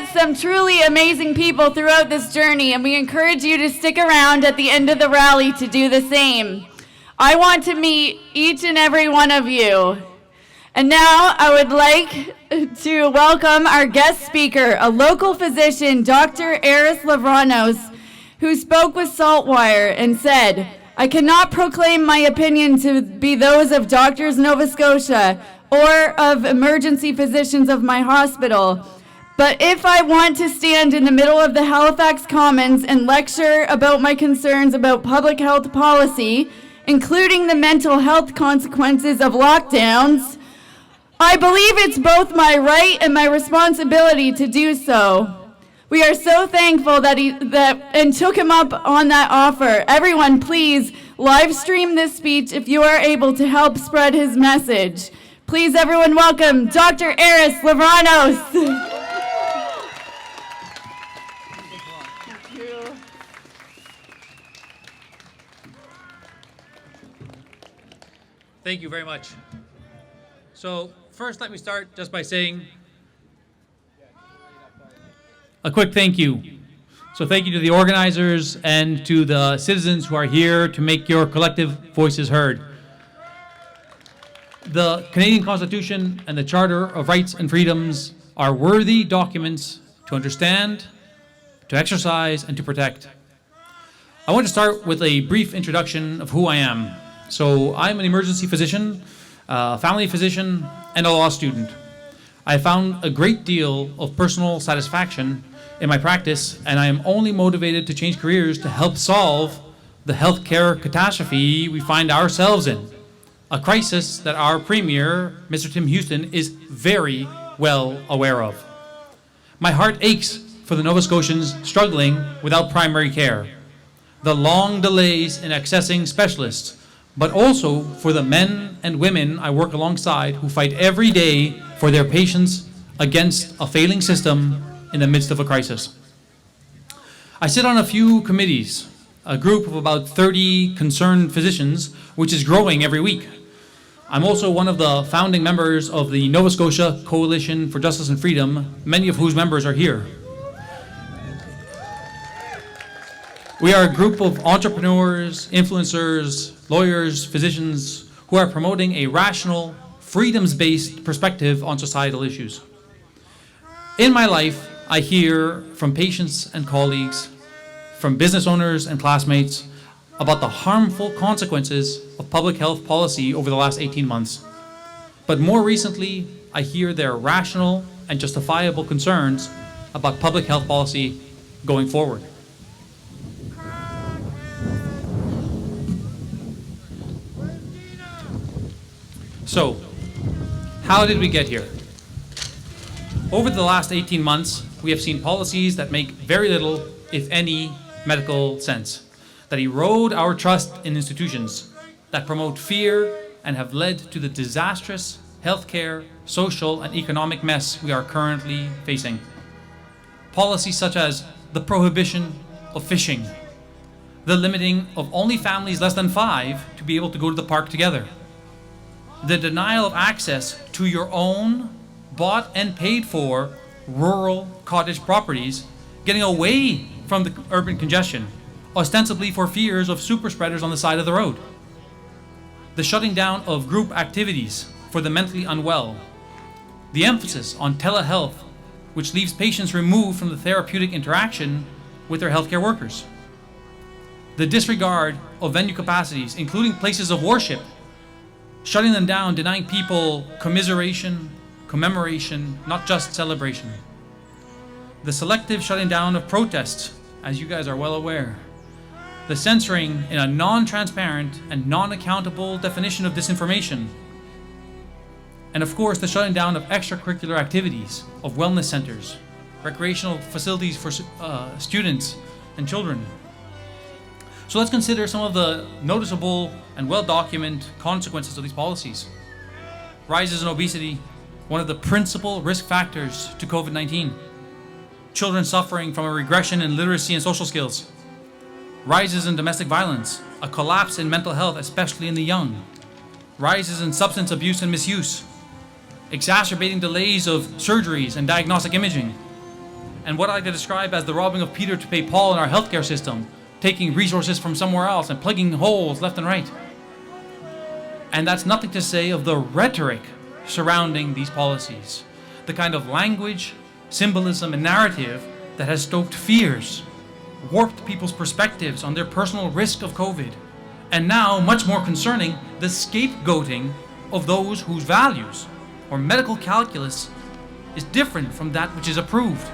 met some truly amazing people throughout this journey, and we encourage you to stick around at the end of the rally to do the same. I want to meet each and every one of you. And now I would like to welcome our guest speaker, a local physician, Dr. Aris Lavranos, who spoke with Saltwire and said, "I cannot proclaim my opinion to be those of Doctors Nova Scotia or of emergency physicians of my hospital. But if I want to stand in the middle of the Halifax Commons and lecture about my concerns about public health policy, including the mental health consequences of lockdowns, I believe it's both my right and my responsibility to do so." We are so thankful that he took him up on that offer. Everyone, please live stream this speech if you are able to help spread his message. Please, everyone, welcome Dr. Aris Lavranos. Thank you very much. So first, let me start just by saying a quick thank you. So thank you to the organizers and to the citizens who are here to make your collective voices heard. The Canadian Constitution and the Charter of Rights and Freedoms are worthy documents to understand, to exercise, and to protect. I want to start with a brief introduction of who I am. So I'm an emergency physician, a family physician, and a law student. I found a great deal of personal satisfaction in my practice, and I am only motivated to change careers to help solve the healthcare catastrophe we find ourselves in. A crisis that our Premier, Mr. Tim Houston, is very well aware of. My heart aches for the Nova Scotians struggling without primary care, the long delays in accessing specialists, but also for the men and women I work alongside who fight every day for their patients against a failing system in the midst of a crisis. I sit on a few committees, a group of about 30 concerned physicians, which is growing every week. I'm also one of the founding members of the Nova Scotia Coalition for Justice and Freedom, many of whose members are here. We are a group of entrepreneurs, influencers, lawyers, physicians who are promoting a rational, freedoms-based perspective on societal issues. In my life, I hear from patients and colleagues, from business owners and classmates, about the harmful consequences of public health policy over the last 18 months. But more recently, I hear their rational and justifiable concerns about public health policy going forward. So, how did we get here? Over the last 18 months, we have seen policies that make very little, if any, medical sense, that erode our trust in institutions, that promote fear and have led to the disastrous healthcare, social, and economic mess we are currently facing. Policies such as the prohibition of fishing, the limiting of only families less than 5 to be able to go to the park together, the denial of access to your own bought and paid for rural cottage properties, getting away from the urban congestion, ostensibly for fears of super spreaders on the side of the road. The shutting down of group activities for the mentally unwell. The emphasis on telehealth, which leaves patients removed from the therapeutic interaction with their healthcare workers. The disregard of venue capacities, including places of worship, shutting them down, denying people commiseration, commemoration, not just celebration. The selective shutting down of protests, as you guys are well aware. The censoring in a non-transparent and non-accountable definition of disinformation. And of course, the shutting down of extracurricular activities, of wellness centers, recreational facilities for students and children. So let's consider some of the noticeable and well-documented consequences of these policies. Rises in obesity, one of the principal risk factors to COVID-19. Children suffering from a regression in literacy and social skills. Rises in domestic violence, a collapse in mental health, especially in the young. Rises in substance abuse and misuse. Exacerbating delays of surgeries and diagnostic imaging. and what I could describe as the robbing of Peter to pay Paul in our healthcare system, taking resources from somewhere else and plugging holes left and right. And that's nothing to say of the rhetoric surrounding these policies, the kind of language, symbolism, and narrative that has stoked fears, warped people's perspectives on their personal risk of COVID, and now, much more concerning, the scapegoating of those whose values or medical calculus is different from that which is approved.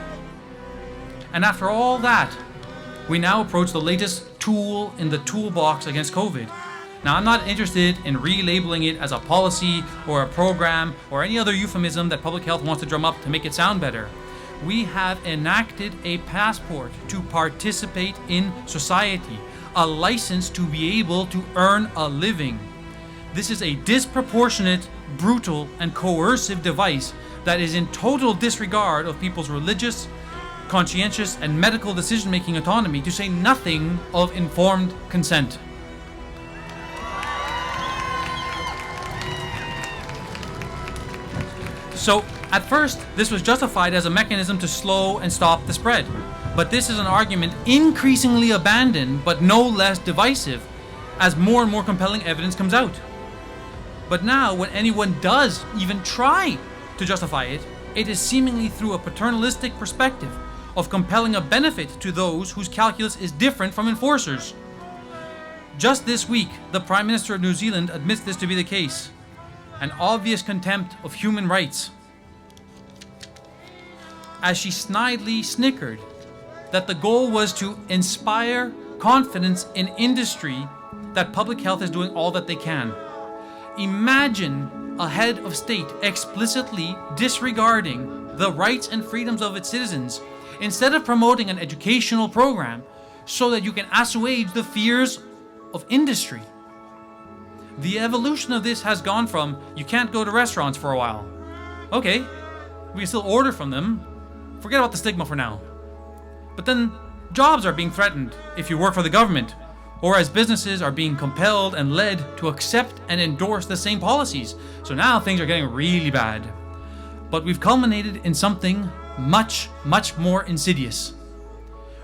And after all that, we now approach the latest tool in the toolbox against COVID. Now, I'm not interested in relabeling it as a policy or a program or any other euphemism that public health wants to drum up to make it sound better. We have enacted a passport to participate in society, a license to be able to earn a living. This is a disproportionate, brutal, and coercive device that is in total disregard of people's religious, conscientious, and medical decision-making autonomy, to say nothing of informed consent. So, at first, this was justified as a mechanism to slow and stop the spread. But this is an argument increasingly abandoned, but no less divisive, as more and more compelling evidence comes out. But now, when anyone does even try to justify it, it is seemingly through a paternalistic perspective of compelling a benefit to those whose calculus is different from enforcers. Just this week, the Prime Minister of New Zealand admits this to be the case. An obvious contempt of human rights, as she snidely snickered that the goal was to inspire confidence in industry that public health is doing all that they can. Imagine a head of state explicitly disregarding the rights and freedoms of its citizens instead of promoting an educational program so that you can assuage the fears of industry. The evolution of this has gone from, you can't go to restaurants for a while. Okay, we can still order from them. Forget about the stigma for now. But then jobs are being threatened if you work for the government, or as businesses are being compelled and led to accept and endorse the same policies. So now things are getting really bad. But we've culminated in something much, much more insidious.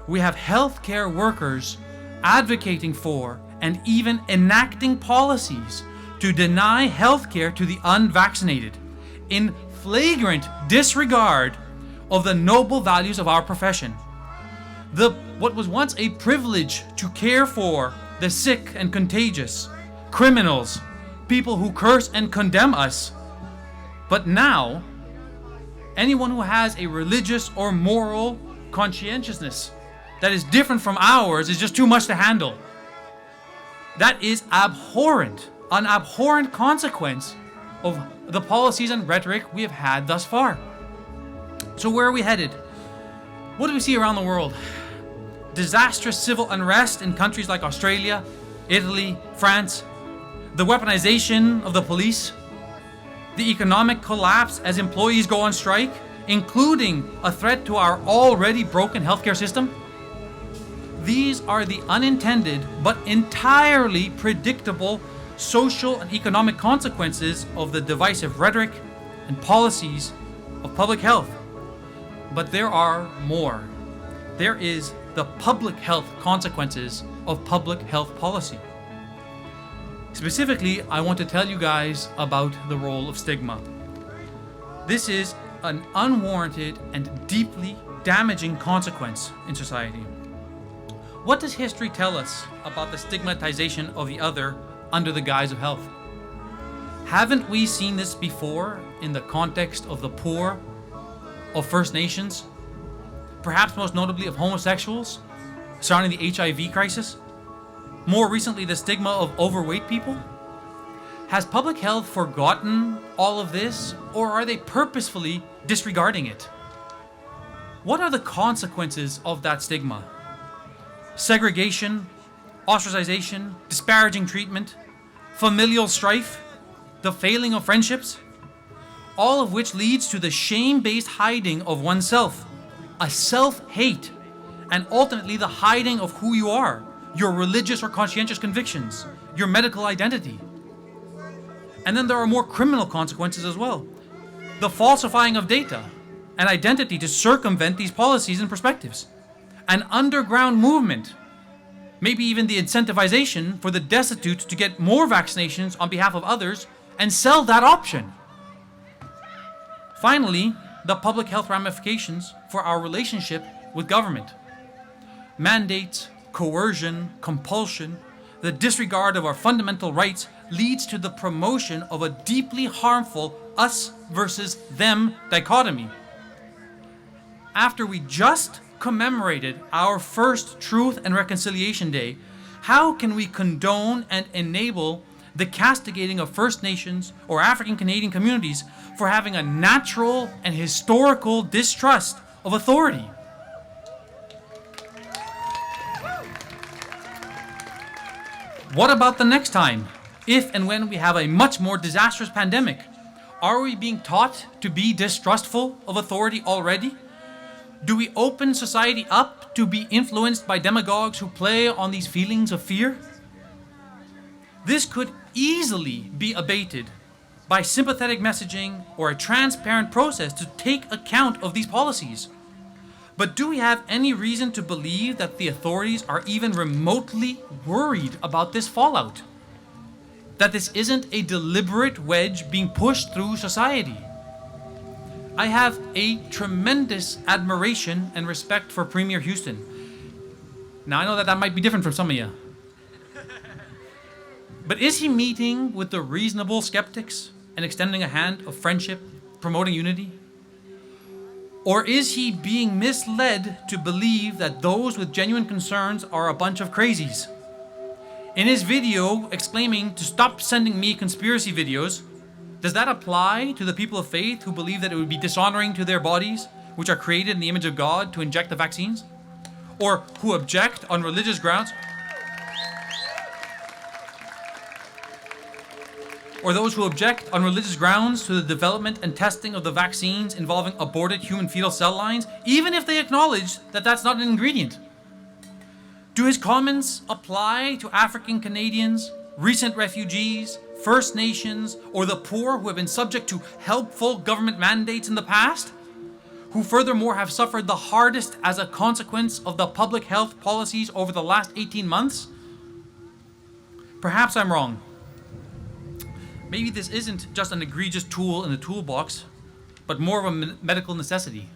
We have healthcare workers advocating for and even enacting policies to deny healthcare to the unvaccinated, in flagrant disregard of the noble values of our profession. What was once a privilege to care for the sick and contagious, criminals, people who curse and condemn us. But now, anyone who has a religious or moral conscientiousness that is different from ours is just too much to handle. That is abhorrent, an abhorrent consequence of the policies and rhetoric we have had thus far. So where are we headed? What do we see around the world? Disastrous civil unrest in countries like Australia, Italy, France, the weaponization of the police, the economic collapse as employees go on strike, including a threat to our already broken healthcare system. These are the unintended but entirely predictable social and economic consequences of the divisive rhetoric and policies of public health. But there are more. There is the public health consequences of public health policy. Specifically, I want to tell you guys about the role of stigma. This is an unwarranted and deeply damaging consequence in society. What does history tell us about the stigmatization of the other under the guise of health? Haven't we seen this before in the context of the poor, of First Nations, perhaps most notably of homosexuals, surrounding the HIV crisis? More recently, the stigma of overweight people? Has public health forgotten all of this, or are they purposefully disregarding it? What are the consequences of that stigma? Segregation, ostracization, disparaging treatment, familial strife, the failing of friendships, all of which leads to the shame-based hiding of oneself, a self-hate, and ultimately the hiding of who you are, your religious or conscientious convictions, your medical identity. And then there are more criminal consequences as well. The falsifying of data and identity to circumvent these policies and perspectives. An underground movement, maybe even the incentivization for the destitute to get more vaccinations on behalf of others and sell that option. Finally, the public health ramifications for our relationship with government. Mandates, coercion, compulsion, the disregard of our fundamental rights leads to the promotion of a deeply harmful us versus them dichotomy. After we just commemorated our first Truth and Reconciliation Day, how can we condone and enable the castigating of First Nations or African Canadian communities for having a natural and historical distrust of authority? What about the next time, if and when we have a much more disastrous pandemic? Are we being taught to be distrustful of authority already? Do we open society up to be influenced by demagogues who play on these feelings of fear? This could easily be abated by sympathetic messaging or a transparent process to take account of these policies. But do we have any reason to believe that the authorities are even remotely worried about this fallout? That this isn't a deliberate wedge being pushed through society? I have a tremendous admiration and respect for Premier Houston. Now I know that might be different from some of you. But is he meeting with the reasonable skeptics and extending a hand of friendship, promoting unity? Or is he being misled to believe that those with genuine concerns are a bunch of crazies? In his video exclaiming to stop sending me conspiracy videos, does that apply to the people of faith who believe that it would be dishonoring to their bodies, which are created in the image of God, to inject the vaccines? Or who object on religious grounds? Or those who object on religious grounds to the development and testing of the vaccines involving aborted human fetal cell lines, even if they acknowledge that that's not an ingredient? Do his comments apply to African Canadians, recent refugees, First Nations, or the poor who have been subject to helpful government mandates in the past? Who furthermore have suffered the hardest as a consequence of the public health policies over the last 18 months? Perhaps I'm wrong. Maybe this isn't just an egregious tool in the toolbox, but more of a medical necessity.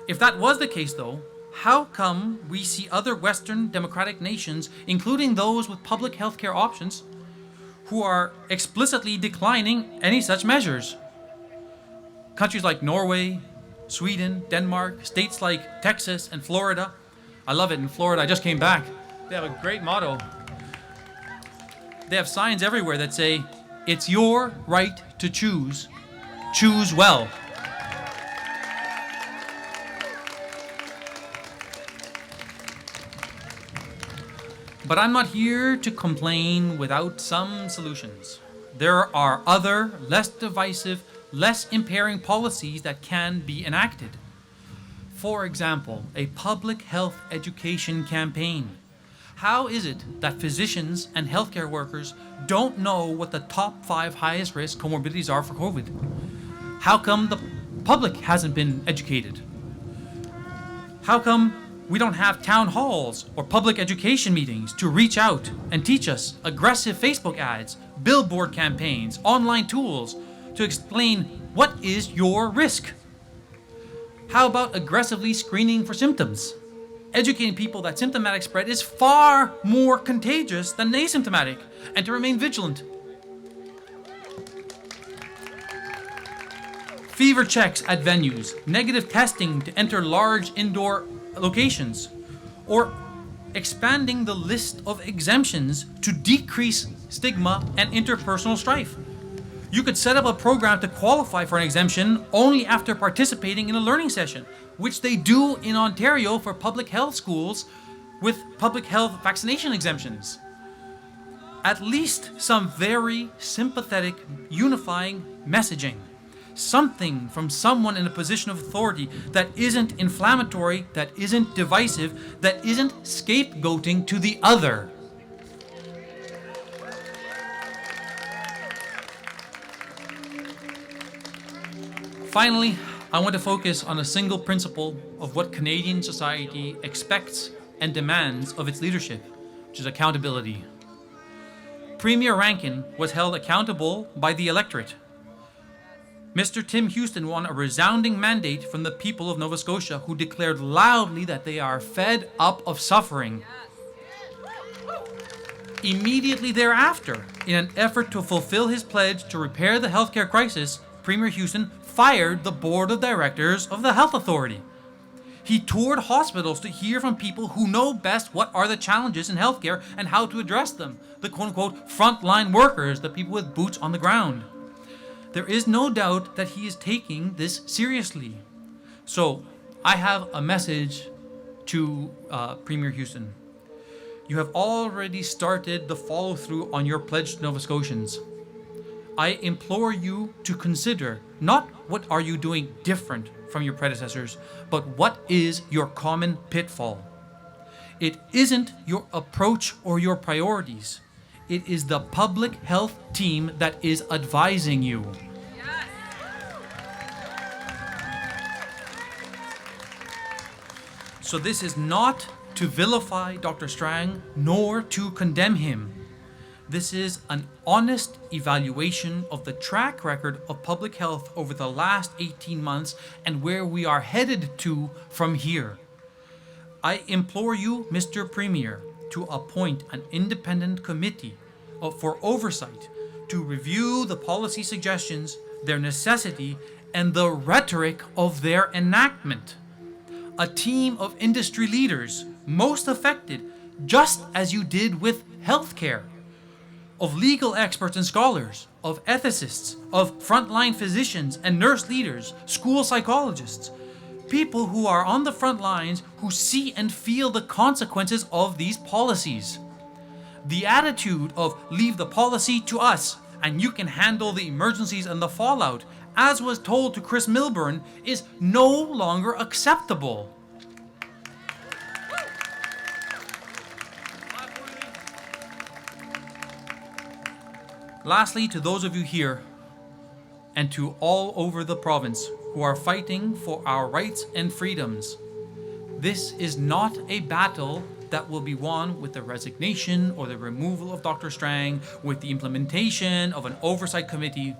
If that was the case, though, how come we see other Western democratic nations, including those with public health care options, who are explicitly declining any such measures? Countries like Norway, Sweden, Denmark, states like Texas and Florida. I love it in Florida. I just came back. They have a great motto. They have signs everywhere that say, "It's your right to choose. Choose well." But I'm not here to complain without some solutions. There are other, less divisive, less impairing policies that can be enacted. For example, a public health education campaign. How is it that physicians and healthcare workers don't know what the top 5 highest risk comorbidities are for COVID? How come the public hasn't been educated? How come we don't have town halls or public education meetings to reach out and teach us aggressive Facebook ads, billboard campaigns, online tools to explain what is your risk? How about aggressively screening for symptoms? Educating people that symptomatic spread is far more contagious than asymptomatic, and to remain vigilant. Fever checks at venues, negative testing to enter large indoor locations, or expanding the list of exemptions to decrease stigma and interpersonal strife. You could set up a program to qualify for an exemption only after participating in a learning session, which they do in Ontario for public health schools with public health vaccination exemptions. At least some very sympathetic, unifying messaging. Something from someone in a position of authority that isn't inflammatory, that isn't divisive, that isn't scapegoating to the other. Finally, I want to focus on a single principle of what Canadian society expects and demands of its leadership, which is accountability. Premier Rankin was held accountable by the electorate. Mr. Tim Houston won a resounding mandate from the people of Nova Scotia, who declared loudly that they are fed up of suffering. Immediately thereafter, in an effort to fulfill his pledge to repair the healthcare crisis, Premier Houston fired the board of directors of the Health Authority. He toured hospitals to hear from people who know best what are the challenges in healthcare and how to address them, the quote-unquote frontline workers, the people with boots on the ground. There is no doubt that he is taking this seriously. So I have a message to Premier Houston. You have already started the follow-through on your pledge to Nova Scotians. I implore you to consider not what are you doing different from your predecessors, but what is your common pitfall. It isn't your approach or your priorities. It is the public health team that is advising you. So this is not to vilify Dr. Strang nor to condemn him. This is an honest evaluation of the track record of public health over the last 18 months and where we are headed to from here. I implore you, Mr. Premier, to appoint an independent committee for oversight to review the policy suggestions, their necessity, and the rhetoric of their enactment. A team of industry leaders most affected, just as you did with healthcare, of legal experts and scholars, of ethicists, of frontline physicians and nurse leaders, school psychologists, people who are on the front lines who see and feel the consequences of these policies. The attitude of leave the policy to us and you can handle the emergencies and the fallout, as was told to Chris Milburn, is no longer acceptable. Lastly, to those of you here and to all over the province who are fighting for our rights and freedoms, this is not a battle that will be won with the resignation or the removal of Dr. Strang, with the implementation of an oversight committee.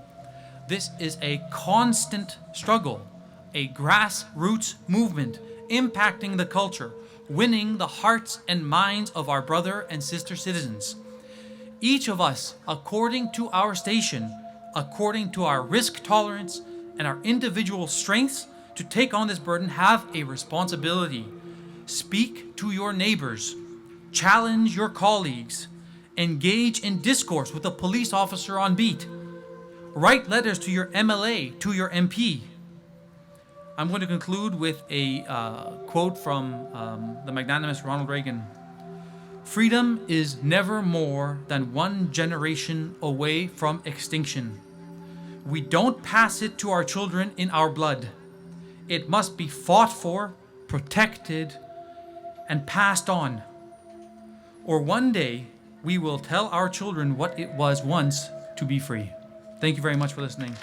This is a constant struggle, a grassroots movement impacting the culture, winning the hearts and minds of our brother and sister citizens. Each of us, according to our station, according to our risk tolerance and our individual strengths to take on this burden, have a responsibility. Speak to your neighbors, challenge your colleagues, engage in discourse with a police officer on beat, write letters to your MLA, to your MP. I'm going to conclude with a quote from the magnanimous Ronald Reagan. Freedom is never more than one generation away from extinction. We don't pass it to our children in our blood. It must be fought for, protected, and passed on. Or one day, we will tell our children what it was once to be free. Thank you very much for listening.